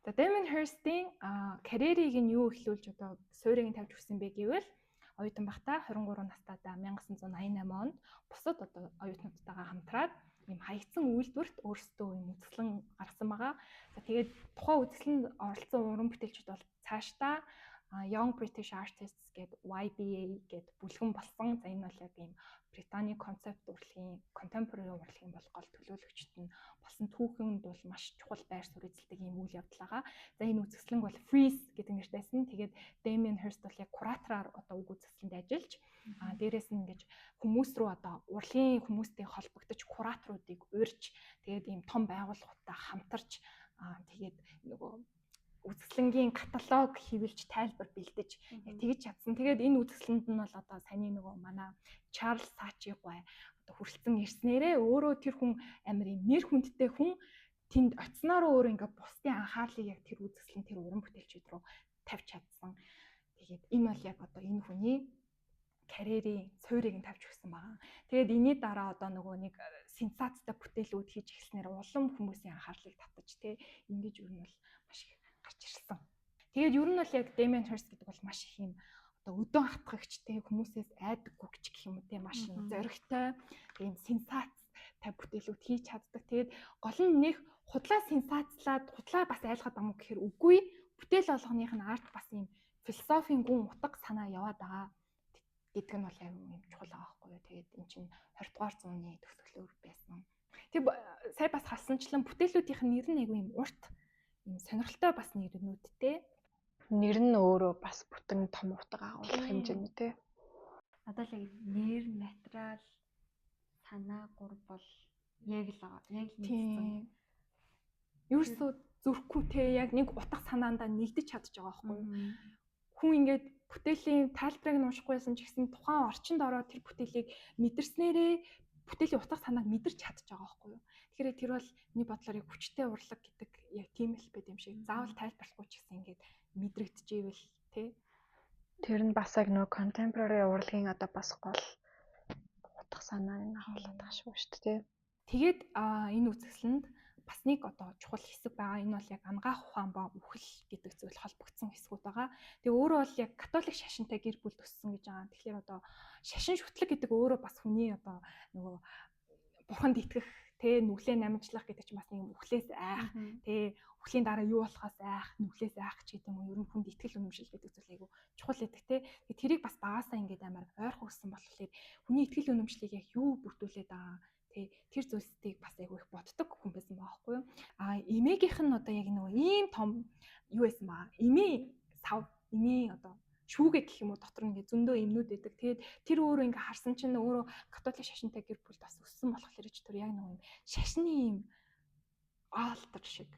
За Damien Hirst-ийн карьерийг нь юу эхлүүлж одоо суурийг нь тавьж өгсөн бэ гэвэл оюутан багтаа 23 настайдаа 1988 онд бусад одоо оюутнуудтайгаа хамтраад ийм хаягдсан үйлдвэрт өөрсдөө ийм үзэсгэлэн гаргасан байгаа. За тэгээд тухайн үзэсгэлэнд оролцсон уран бүтээлчид бол цаашдаа Young British Artists гэдэг YBA гэдэг бүлгэн болсон. За энэ бол яг ийм Британий концепт урлагийн contemporary урлагийн бол гол төлөөлөгчд нь болсон түүхэнд бол маш чухал байр суурь эзэлдэг ийм үйл явдал байгаа. За энэ үзэсгэлэнг бол Freeze гэдэг нэртэйсэн. Тэгээд Damien Hirst бол яг куратораар одоо уг үзэсгэлэнд ажиллаж дээрээс нь ингэж хүмүүс рүү одоо урлагийн хүмүүстэй холбогдож кураторуудыг урьж тэгээд ийм том байгууллагуудтай хамтарч тэгээд нөгөө үзэсгэлэнгийн каталог хэвлж тайлбар бэлдэж тэгж чадсан. Тэгээд энэ үзэсгэлэнд нь бол одоо саяны нөгөө манай Чарльз Сачигой одоо хүрэлцэн ирснээрээ өөрөө тэр хүн амар юм нэр хүндтэй хүн тэнд очисноор өөрөө ингээ бусдын анхаарлыг яг тэр үзэсгэлэн тэр уран бүтээлчид рүү тавьж чадсан. Тэгээд энэ бол яг одоо энэ хүний карьерийн суурийг нь тавьж өгсөн байгаа. Тэгээд энэний дараа одоо нөгөө нэг сенсацтай бүтээлүүд хийж эхэлснээр улам хүмүүсийн анхаарлыг татаж ингэж юу нь бол маш их гарч ирсэн. Тэгээд ер нь бол яг Damien Hirst гэдэг бол маш их юм одоо өдөө хатгагчтэй хүмүүсээс айдаггүй гэх юм уу маш зоригтой ийм сенсацтай бүтээлүүд хийж чаддаг. Тэгээд гол нь нэг худлаа сенсацлаад худлаа бас айлгаад амуу гэхээр үгүй бүтээл болгоных нь арт бас ийм философийн гүн утга санаа яваад байгаа гэдэг нь бол яг юм чухал байгаа байхгүй юу. Тэгээд эн чинь 20 дугаар зууны төгсгөлөөр байсан. Тэг сая бас харсанчлан бүтээлүүдийнх нь нэр нь айгүй юм урт юм сонирхолтой бас нэрнүүдтэй. Нэр нь өөрөө бас бүтэн том утга агуулгах хэмжээний тий. Надад л нэр, материал, санаа, гур бол яг л мэдсэн. Ерөөсөө зүрхгүй те яг нэг утга санаандаа нэгдэж чадчих байгаа байхгүй юу. Хүн ингээд бүтээлийн тайлбарыг нь уншихгүйсэн ч гэсэн тухайн орчинд ороод тэр бүтээлийг мэдэрснээрээ бүтээлийн утга санааг мэдэрч чадчих байгаа байхгүй юу. Тэгэхээр тэр бол миний бодлоор яг хүчтэй урлаг гэдэг яг тийм л байд юм шиг. Заавал тайлбарлахгүй ч гэсэн ингээд мэдрэгдэжээвэл тий. Тэр нь бас яг нөгөө contemporary урлагийн одоо бас гол утга санааг нь агуулдаг шүү дээ. Тэгээд энэ үзэсгэлэнд бас нэг одоо чухал хэсэг байгаа. Энэ бол яг ангаах ухаан ба үхэл гэдэг зүйл холбогдсон хэсгүүд байгаа. Тэгээ өөрөө бол яг католик шашинтай гэр бүл төссөн гэж байгаа. Тэгэхээр одоо шашин шүтлэг гэдэг өөрөө бас хүний одоо нөгөө бурханд итгэх тэ нүглээ намжлах гэдэг чинь бас нэг үхлээс айх тэ үхлийн дараа юу болохоос айх нүглээс айх ч гэдэг юм уу. Ер нь хүнд итгэл үнэмшил гэдэг зүйл айгу чухал гэдэг тэ. Тэгээ тэрийг бас багасаа ингээд амар ойрхон өссөн болохоор хүний итгэл үнэмшлийг яг юу бүрдүүлээд байгаа тэр зүйлсийг бас айгүй их боддог хүн байсан байгаа байхгүй юу. Эмээгийнх нь одоо яг нөгөө ийм том юу байсан баа. Эмээ сав эмээ одоо шүүгээ гэх юм уу дотор нь ингээ зөндөө эмнүүд байдаг. Тэгээд тэр өөрөө ингээ харсан чинь өөрөө католик шашинтай гэр бүл бас өссөн болохоор ч тэр яг нөгөө юм шашны юм аалтар шиг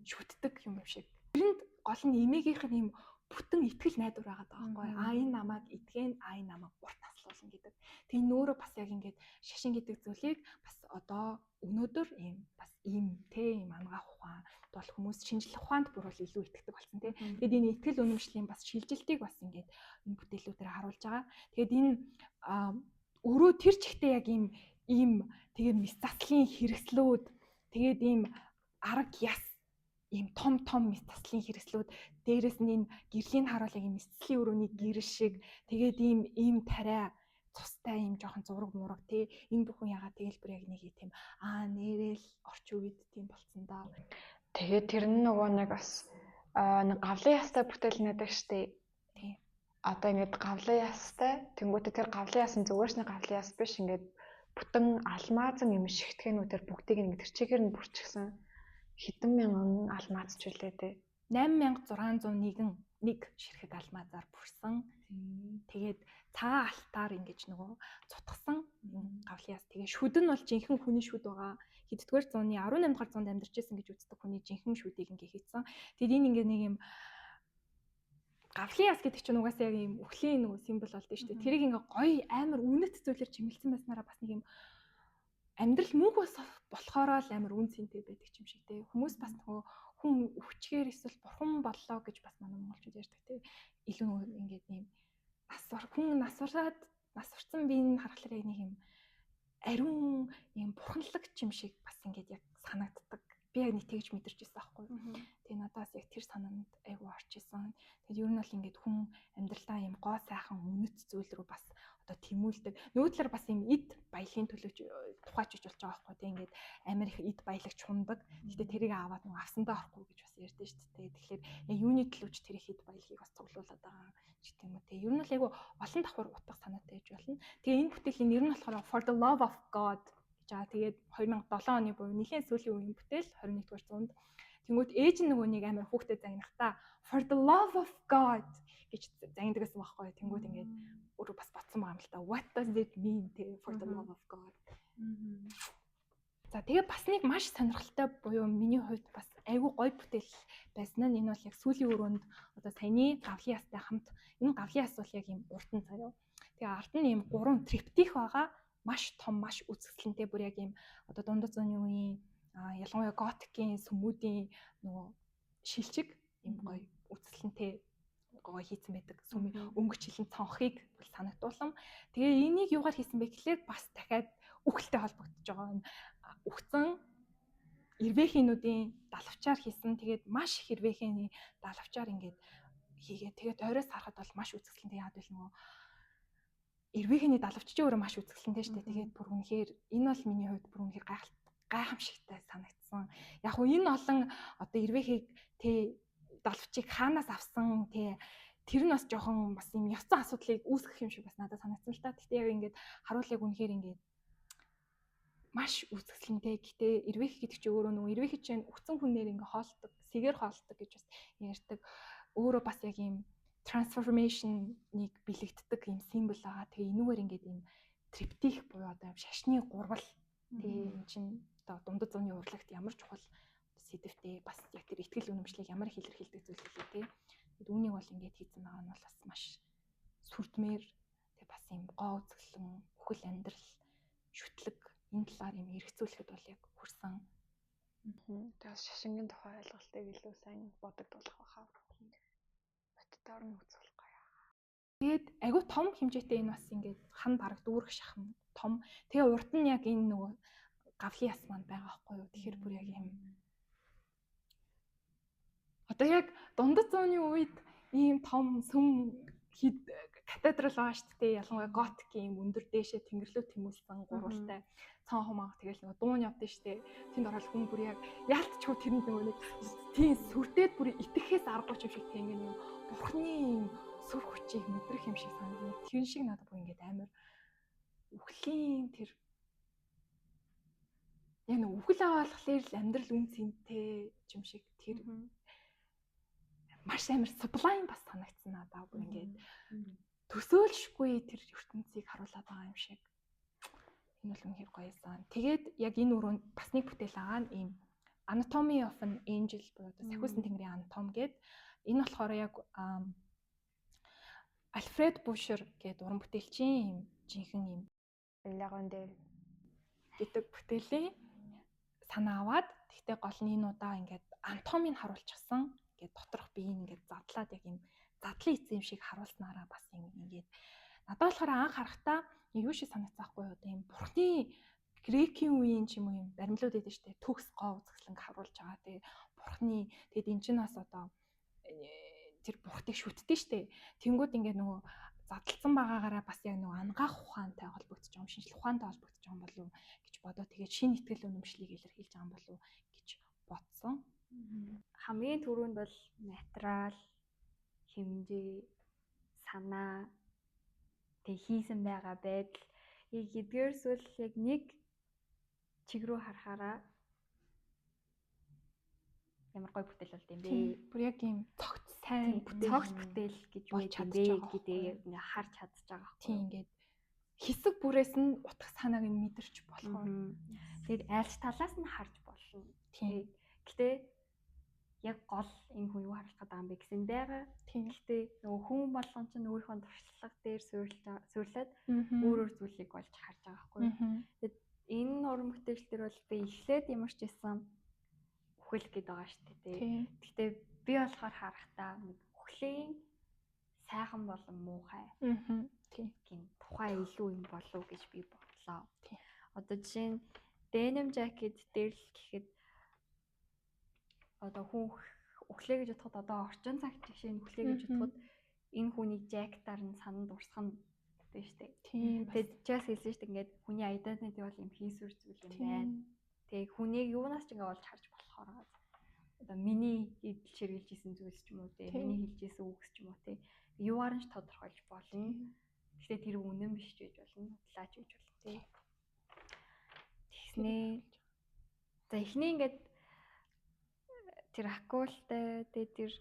шүтдэг юм шиг. Тэрэнд гол нь эмээгийнх нь юм бүтэн итгэл найдвар байгаа даа байхгүй. Энэ намайг итгээн энэ намайг урт наслуулна гэдэг. Тэгээ нөөрэ бас яг ингээд шашин гэдэг зүйлийг бас одоо өнөөдөр ийм бас ийм юм ангаах ухаан бол хүмүүс шинжлэх ухаанд бүр бол илүү итгэдэг болсон тий. Тэгээд энэ итгэл үнэмшлийн бас шилжилтийг бас ингээд энэ бүтээлүүдээр харуулж байгаа. Тэгээд энэ өөрөө тэр чигтээ яг ийм тэгээд мэс заслын хэрэгслүүд тэгээд ийм арга яс ийм том мэс таслын хэрэгслүүд дээрэс нь энэ гэрлийн харуулаг ийм мэсцлийн өрөөний гэрэл шиг тэгээд ийм тариа цустай ийм жоохон зураг мураг тий энэ бүхэн ягаад тэгэлбэр яг нэг тийм нэрэл орчин үед тийм болцсон даа. Тэгээд тэр нь нөгөө нэг бас нэг гавлын ястай бүтээл нэдэг штэ. Тий. Одоо ингээд гавлын ястай тэнгуүтэ тэр гавлын яс нь зүгээрс нэг гавлын яс биш ингээд бүтэн алмазан юм шигтгээнүүдээр бүгдийг нэг тэр чигээр нь бүрчгсэн хэдэн мянган алмаз ч үлээ дээ. 8601 ширхэг алмазаар бүрсэн. Тэгээд цагаан алтаар ингэж нөгөө цутгсан гавлын яс. Тэгээд шүд нь бол жинхэнэ хүний шүд байгаа. Хэддүгээр зууны 18 дугаар зуунд амьдарч байсан гэж үздэг хүний жинхэнэ шүдийг ингэ хийсэн. Тэгээд энэ ингээ нэг юм гавлын яс гэдэг чинь угаасаа яг юм үхлийн нөгөө символ болд нь шүү дээ. Тэрийг ингээ гоё амар үнэт зүйлээр чимэлсэн байснараа бас нэг юм амьдрал мөнгө бас болохоороо л амар үн цэнтэй байдаг юм шиг те. Хүмүүс бас нөгөө хүн өвчгээр эсвэл бурхан боллоо гэж бас манай монголчууд ярьдаг те. Илүү нөгөө ингээд юм насварсан биеийг харахаар яг нэг юм ариун юм бурханлагч юм шиг бас ингээд яг санагддаг. Би яг нэг тэгж мэдэрч байсан байхгүй юу. Тэгээ надаас яг тэр санаанд айгу орж исэн. Тэгээд ер нь бол ингээд хүн амьдралдаа юм гоо сайхан үнэт зүйл рүү бас одоо тэмүүлдэг. Нөгөө талаар бас юм эд баялагын төлөө тухайчж болж байгаа байхгүй тийм ингээд амар их эд баялагч хундаг. Гэхдээ тэрийг аваад нөгөө авсандаа орохгүй гэж бас ярьдэн шүү дээ. Тэгэхээр яг юуны төлөөч тэр их эд баялагийг бас цуглуулад байгаа ч гэдэг юм уу тийм. Ер нь л айгу олон давхар утга санаатай байж болно. Тэгээ энэ бүтээлийн нэр нь болохоор For the Love of God гэж байгаа. Тэгээд 2007 оны буюу нэлийн сүүлийн үеийн бүтээл 21-р зуунд. Тэнгүүд ээж нь нөгөө нэг амар хүүхдэд загнахтаа For the Love of God гэж загнадаг гэсэн байхгүй. Тэнгүүд ингээд өөрөө бас бодсон байгаа юм л та. What does it mean те For the Love of God. За тэгээ бас нэг маш сонирхолтой буюу миний хувьд бас айгүй гоё бүтээл байсан нь энэ бол яг сүүлийн өрөөнд одоо саяны гавлын ястай хамт энэ гавлын яс бол яг юм уртан заяа. Тэгээ ард нь юм 3 триптих байгаа. Маш том, маш үзэсгэлэнтэй бүр яг юм одоо дундад зууны үеийн ялангуяа готикийн сүмүүдийн нөгөө шилжиг юм гоё үзэсгэлэнтэй гоё хийцэн байдаг. Сүмийн өнгөч хилэн цонхыг санагдуулам. Тэгээ энийг юугаар хийсэн бэ гэхлээр бас дахиад үхэлтэй холбогдож байгаа юм. Үхсэн ирвэхийнүүдийн далавчаар хийсэн. Тэгээд маш их ирвэхийний далавчаар ингээд хийгээ. Тэгээд оройс харахад бол маш үзэсгэлэнтэй яад байл нөгөө ирвэхийний далавч чи өөрөө маш үзэсгэлэнтэй шүү дээ. Тэгээд бүр үнэхээр энэ бол миний хувьд бүр үнэхээр гайхамшигтай санагдсан. Яг хөө энэ олон одоо ирвэхийг тэ далавчийг хаанаас авсан тэ тэр нь бас жоохон бас юм явцсан асуудлыг үүсгэх юм шиг бас надад санагдсан л та. Гэхдээ яг ингээд харуул яг үнэхээр ингээд маш үзэсгэлэнтэй. Гэтэ ирвэх гэдэг чи өөрөө нөгөө ирвэх чинь үхсэн хүнээр ингээ хоолдог, сэгээр хоолдог гэж бас ярьдаг. Өөрөө бас яг юм трансформашныг бэлэгддэг юм символ байгаа. Тэгээ энүүгээр ингээд юм триптих буюу одоо шашны гурвал тэгээ эн чинь одоо дундад зууны урлагт ямар чухал сэдвтэй бас яг тэр ихтгэл үнэмшлийг ямар их илэрхийлдэг зүйл хэлээ тий. Тэгэд үүнийг бол ингээд хийцэн байгаа нь бол бас маш сүрдмээр тэгээ бас юм гоо үзэсгэлэн үхэл амьдрал шүтлэг энэ талаар юм эргэцүүлэхэд бол яг хүрсэн. Тэгээс шашингийн тухай ойлголтыг илүү сайн бодогдуулах байхаа. Боддоор нь үзүүлэх гоё. Тэгээд айгүй том хэмжээтэй энэ бас ингээд хан бараг дүүрэх шахам том. Тэгээ урд нь яг энэ нөгөө гавлын яс маань байгаа байхгүй юу. Тэгэхээр бүр яг юм. Одоо яг дундад зууны үед ийм том сүм катедрал байгаа шүү дээ. Ялангуяа готикийн өндөр дээшээ тэнгэрлүү тэмүүлсэн гурвалтай цаан хумаа тэгэл нөгөө дуун явдсан шүү дээ. Тэнд орол хүн бүр яг яалтчгүй тэрэнд нөгөө нэг тийм сүрдээд бүр итгэхээс аргагүй юм шиг тийм нэг бурхны юм сүр хүчийг мэдрэх юм шиг санагдана. Тэр шиг надад бүр ингээд амар үхлийн тэр яг нэг үхэл аваа болохоор л амьдрал үн цэнтэй юм шиг тэр маш амар sublime бас санагдсан надад бүр ингээд төсөөлшгүй тэр ертөнцийг харуулад байгаа юм шиг. Энэ бол үнэхээр гоёсан. Тэгээд яг энэ өрөөнд бас нэг бүтээл байгаа нь ийм Anatomy of an Angel буюу сахиусан тэнгэрийн анатом гэдэг. Энэ болохоор яг Альфред Бушер гэдэг уран бүтээлчийн юм жинхэнэ юм Лагонде гэдэг бүтээлийн санаа аваад тэгтээ гол нь энэ удаа ингээд анатомийг харуулчихсан. Ингээд доторх биеийг ингээд задлаад яг юм задлан ийцэн юм шиг харуулснараа бас юм ингээд надад болохоор анх харахтаа юу шиг санагцаахгүй юу одоо юм бурхны грекийн үеийн ч юм уу юм баримлууд байдаг шүү дээ төгс гоо үзэсгэлэнг харуулж байгаа. Тэгээ бурхны тэгэд эн чинь бас одоо тэр бурхтыг шүтдэж шүү дээ. Тэнгүүд ингээд нөгөө задлсан байгаагаараа бас яг нөгөө ангаах ухаантай холбогдож байгаа юм шинжлэх ухаантай холбогдож байгаа юм болов уу гэж бодоод тэгээд шинэ итгэл үнэмшлийг илэрхийлж байгаа юм болов уу гэж бодсон. Хамгийн түрүүнд бол материал, хэмжээ, санаа тэг хийсэн байгаа байдал эдгээрс бол яг нэг чиг рүү харахаараа ямар гоё бүтээл болд юм бэ. Бүр яг юм цогц сайн цогц бүтээл гэж байж юм бэ гэдэг ингээ харж чадчих байгаа байхгүй. Тийм ингээд хэсэг бүрээс нь утга санааг нь мэдэрч болох уу. Тэгээд айлч талаас нь харж болно. Тийм. Гэтэ яг гол энэ хүн юу харуулах гэдэг юм бэ гэсэн байгаа. Гэхдээ нөгөө хүн болгон ч өөрийнхөө туршлага дээр суйрлаад өөр зүйлийг олж харж байгаа байхгүй. Тэгээд энэ уран бүтээлч төр бол би эхлээд ямар ч байсан үхэл гээд байгаа шүү дээ. Гэхдээ би болохоор харахтаа нэг үхлийн сайхан болон муухай гин тухай илүү юм болов гэж би бодлоо. Одоо жишээ нь denim jacket дээр л гэхэд одоо хүн үхлээ гэж бодоход одоо орчин цагт жишээ нь үхлээ гэж бодоход энэ хүний жакетаар нь сананд урсгах нь бүтээн штэ. Тийм. Тэгээд just хэлсэн штэ ингээд хүний identity бол юм хийсвэр зүйл юм байна. Тэгээд хүнийг юунаас ч ингээд олж харж болохоор одоо миний идэл ширгэлж исэн зүйлс ч юм уу те миний хэлж исэн үгс ч юм уу те юугаар нь ч тодорхойлж болно. Гэхдээ тэр үнэн биш ч гэж болно. Худлаач гэж болно те. Тэгснээ за эхний ингээд тэр акултай тэгээд тэр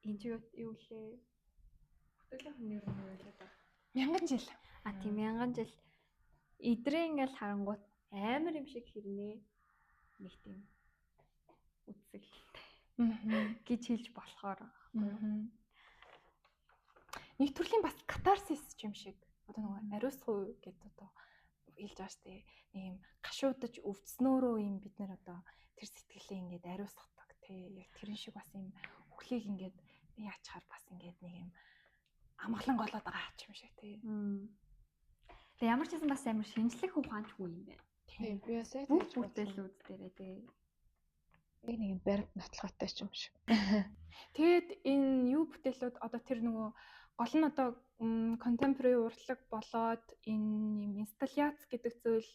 энэ юу лээ бүтээлийн нэр нь юу лээ да 1000 жил. Тийм 1000 жил идрээ ингээл харангуут амар юм шиг хэрнээ нэг тийм үтсгэлтэй гэж хэлж болохоор Нэг төрлийн бас катарсис юм шиг. Одоо нөгөө ариусгуу гэдэг одоо хэлж байгаа штэ. Нэг юм гашуудаж өвдснөөрөө юм бид нэр одоо тэр сэтгэлээ ингээд ариусгадаг тий. Яг тэрэн шиг бас юм өглийг ингээд яачаар бас ингээд нэг юм амгалан голоод байгаа юм шиг тий. Тэгээ ямар ч юм бас амар шинжлэх ухаанчгүй юм байна. Тийм би бас яг бүх бүтээлүүд дээрээ тий. Нэг баримт нотлохотой ч юм шиг. Тэгэд энэ юу бүтээлүүд одоо тэр нөгөө гол нь одоо contemporary урлаг болоод энэ юм инсталляц гэдэг зүйл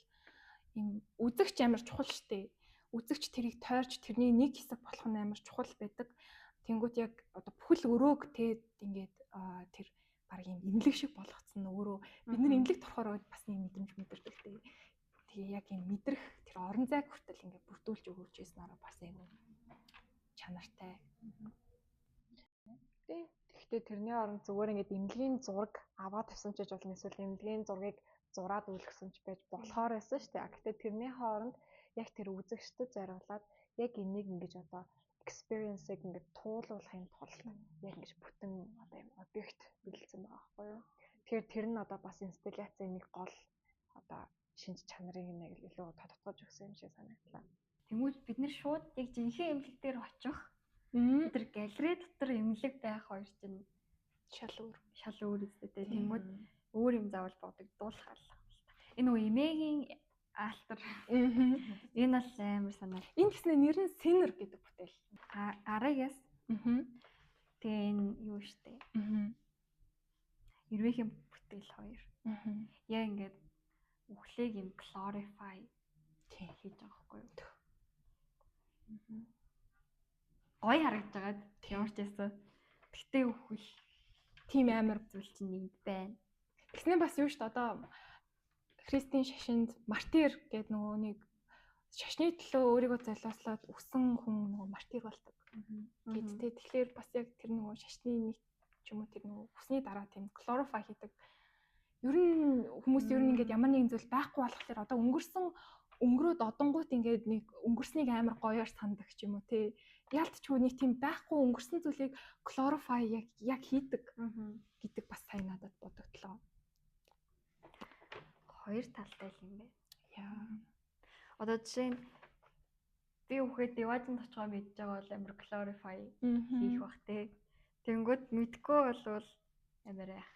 юм үзэгч амар чухал штэ. Үзэгч тэрийг тойрч тэрний нэг хэсэг болох нь амар чухал байдаг. Тэнгүүд яг одоо бүхэл өрөөг тэгээд ингээд тэр баг юм имлэг шиг болгоцсон өөрөө бид нар имлэг торхоор бас нэг мэдрэмж мэдэрдэг тий. Тэгээ яг юм мэдрэх тэр орон зайг хүртэл ингээд бүрдүүлж өгөөж ийснараа бас айгүй чанартай. Гэхдээ тэрний оронд зүгээр ингээд имлэгийн зураг аваад тавьсан ч гэж болно. Эсвэл имлэгийн зургийг зураад үлгсэн ч байж болохоор байсан шүү дээ. Гэхдээ тэрний хооронд яг тэр үзэгчдэд зориулаад яг энийг ингэж одоо experience-ыг ингээд туулуулахын тулд яг ингэж бүтэн одоо юм объект бэлдсэн байгаа байхгүй юу. Тэгэхээр тэр нь одоо бас инсталляцийн нэг гол одоо шинж чанарыг нэг илүү тодтогч өгсөн юм шиг санагдлаа. Тэнгүүд бид нэр шууд яг жинхэнэ имлэг дээр очих тэр галерей дотор имлэг байх хоёр чинь шал өөр үстэй. Тэнгүүд өөр юм заавал бодогдуулах алга. Энэ нөгөө эмээгийн алтар энэ бол амар санаа. Энэ гэснээр нэр нь Sinner гэдэг бүтээл. Арагас. Тэгээ энэ юу штэ. Эрвэхийн бүтээл хоёр. Яг ингээд үхлийг юм glorify хийж байгаа байхгүй юу? Гой харагдаж байгаад ямар ч байсан. Гэтэ үхэл тийм амар зүйл чинь нэг байна. Тэгснээ бас юу штэ одоо Христийн шашинд мартир гэдэг нөгөө нэг шашны төлөө өөрийгөө золиослоод өгсөн хүн нөгөө мартир болдог. Гэдтэй тэгэхээр бас яг тэр нөгөө шашны нэг ч юм уу тэр нөгөө хүсний дараа тийм glorify хийдэг. Ер нь хүмүүс ер нь ингээд ямар нэгэн зүйл байхгүй болохоор одоо өнгөрөөд одонгууд ингээд нэг өнгөрснийг амар гоёор сандаг ч юм уу тий. Яалтчгүй нэг тийм байхгүй өнгөрсөн зүйлийг glorify яг хийдэг гэдэг бас сайн надад бодогдлоо. Хоёр талтай юм байна. Яа. Одоо жишээ нь би үхээд Деважинд очихоо мэдж байгаа бол амар glorify хийх бах те. Тэнгүүд мэдгүй болвол амар яах.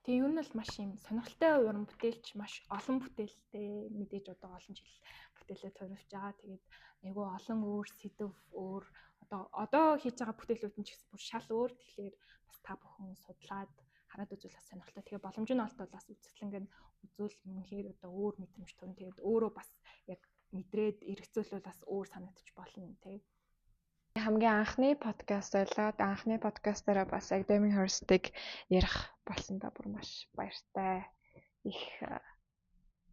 Тэгээ ер нь бол маш юм сонирхолтой уран бүтээлч маш олон бүтээлтэй мэдээж одоо олон жил бүтээлээ төрөвч байгаа. Тэгээд айгүй олон өөр сэдв өөр одоо хийж байгаа бүтээлүүд нь ч гэсэн бүр шал өөр. Тэгэхээр бас та бүхэн судлаад хараад үзвэл бас сонирхолтой. Тэгээ боломж нь олтол бас үзэсгэлэнг нь үзүүл үнэхээр одоо өөр мэдрэмж төрн. Тэгээд өөрөө бас яг мэдрээд эргэцүүлвэл бас өөр санагдчих болно тий. Хамгийн анхны подкаст байлаад анхны подкастаараа бас яг Damien Hirst-ийг ярих болсон та бүр маш баяртай. Их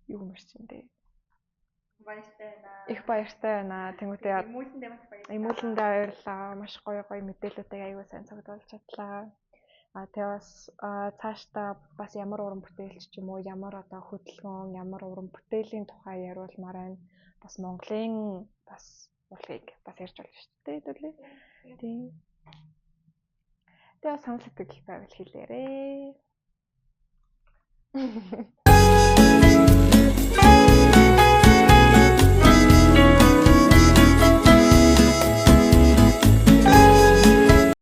юу юмэрч юм бэ? Их баяртай байна. Тэнгүүтээ эмүүлэндээ баярлалаа. Маш гоё мэдээлэлтэй аягүй сайн цогцолж чадлаа. Тэгээ бас цаашдаа бас ямар уран бүтээлч ч юм уу, ямар одоо хөдөлгөөн, ямар уран бүтээлийн тухай яриулмаар байна. Бас Монголын бас урлагийг бас ярьж болно шүү дээ. Хэдүүлээ. Тийм. Тэгээ санал сэтгэл байвал хэлээрээ.